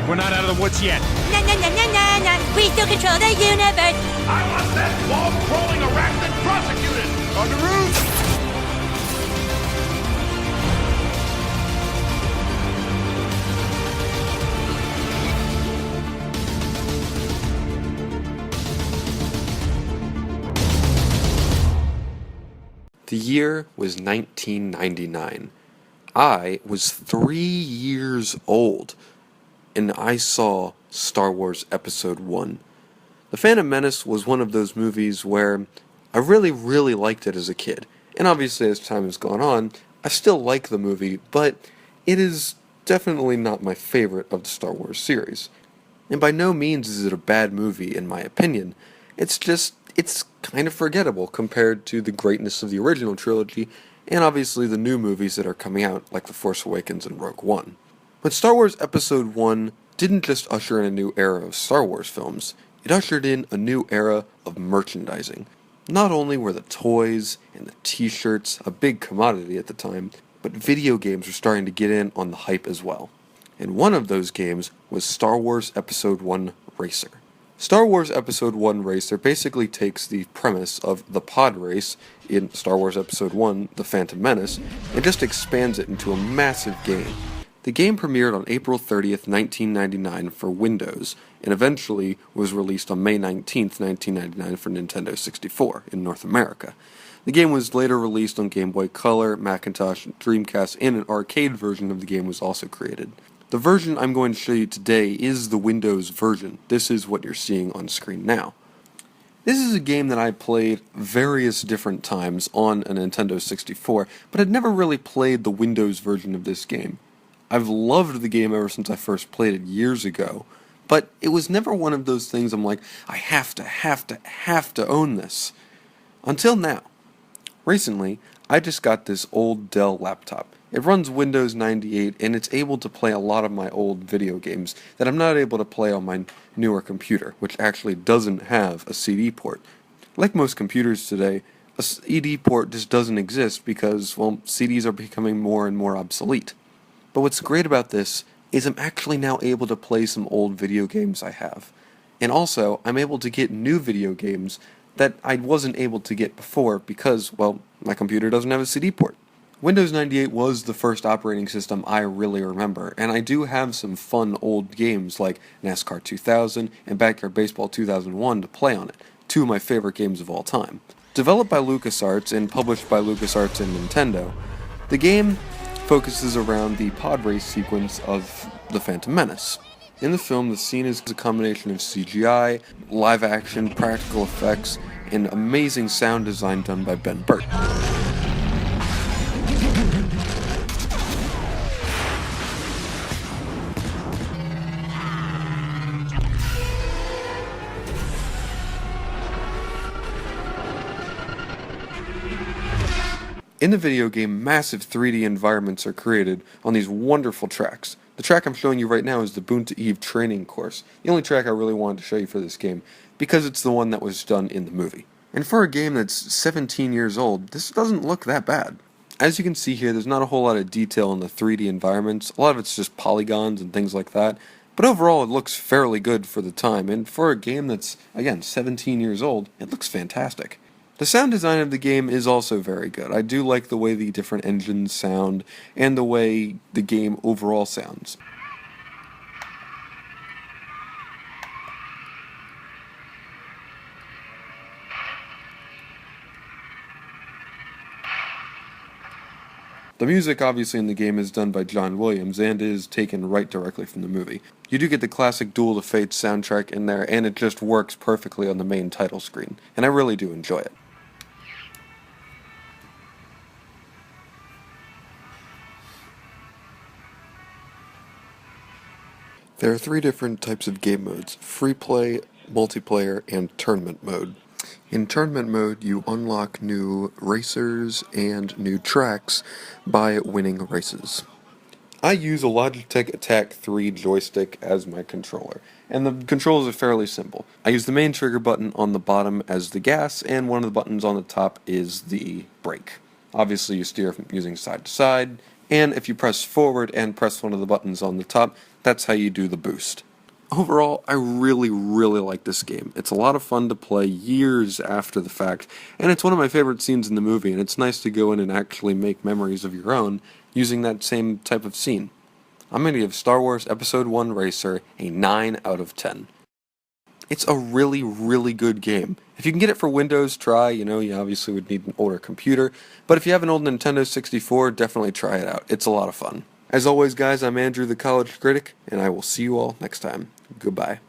We're not out of the woods yet. Na na na na na na. We still control the universe. I want that wall-crawling arachnid prosecuted! On the roof! The year was 1999. I was 3 years old, and I saw Star Wars Episode 1. The Phantom Menace was one of those movies where I really, really liked it as a kid. And obviously, as time has gone on, I still like the movie, but it is definitely not my favorite of the Star Wars series. And by no means is it a bad movie, in my opinion. It's kind of forgettable compared to the greatness of the original trilogy, and obviously the new movies that are coming out, like The Force Awakens and Rogue One. But Star Wars Episode 1 didn't just usher in a new era of Star Wars films, it ushered in a new era of merchandising. Not only were the toys and the t-shirts a big commodity at the time, but video games were starting to get in on the hype as well. And one of those games was Star Wars Episode 1 Racer. Star Wars Episode 1 Racer basically takes the premise of the pod race in Star Wars Episode 1, The Phantom Menace, and just expands it into a massive game. The game premiered on April 30th, 1999 for Windows, and eventually was released on May 19th, 1999 for Nintendo 64 in North America. The game was later released on Game Boy Color, Macintosh, Dreamcast, and an arcade version of the game was also created. The version I'm going to show you today is the Windows version. This is what you're seeing on screen now. This is a game that I played various different times on a Nintendo 64, but had never really played the Windows version of this game. I've loved the game ever since I first played it years ago, but it was never one of those things I'm like, I have to own this. Until now. Recently, I just got this old Dell laptop. It runs Windows 98, and it's able to play a lot of my old video games that I'm not able to play on my newer computer, which actually doesn't have a CD port. Like most computers today, a CD port just doesn't exist because, well, CDs are becoming more and more obsolete. But what's great about this is I'm actually now able to play some old video games I have. And also, I'm able to get new video games that I wasn't able to get before because, well, my computer doesn't have a CD port. Windows 98 was the first operating system I really remember, and I do have some fun old games like NASCAR 2000 and Backyard Baseball 2001 to play on it, two of my favorite games of all time. Developed by LucasArts and published by LucasArts and Nintendo, the game focuses around the pod race sequence of The Phantom Menace. In the film, the scene is a combination of CGI, live action, practical effects, and amazing sound design done by Ben Burtt. In the video game, massive 3D environments are created on these wonderful tracks. The track I'm showing you right now is the Boonta Eve training course, the only track I really wanted to show you for this game, because it's the one that was done in the movie. And for a game that's 17 years old, this doesn't look that bad. As you can see here, there's not a whole lot of detail in the 3D environments, a lot of it's just polygons and things like that, but overall it looks fairly good for the time, and for a game that's, again, 17 years old, it looks fantastic. The sound design of the game is also very good. I do like the way the different engines sound, and the way the game overall sounds. The music, obviously, in the game is done by John Williams, and is taken right directly from the movie. You do get the classic Duel of Fates soundtrack in there, and it just works perfectly on the main title screen, and I really do enjoy it. There are 3 different types of game modes: free play, multiplayer, and tournament mode. In tournament mode, you unlock new racers and new tracks by winning races. I use a Logitech Attack 3 joystick as my controller, and the controls are fairly simple. I use the main trigger button on the bottom as the gas, and one of the buttons on the top is the brake. Obviously, you steer from using side to side, and if you press forward and press one of the buttons on the top, That's how you do the boost. Overall, I really, really like this game. It's a lot of fun to play years after the fact, and it's one of my favorite scenes in the movie, and it's nice to go in and actually make memories of your own using that same type of scene. I'm going to give Star Wars Episode 1 Racer a 9 out of 10. It's a really, really good game. If you can get it for Windows, try. You obviously would need an older computer, but if you have an old Nintendo 64, definitely try it out. It's a lot of fun. As always, guys, I'm Andrew the College Critic, and I will see you all next time. Goodbye.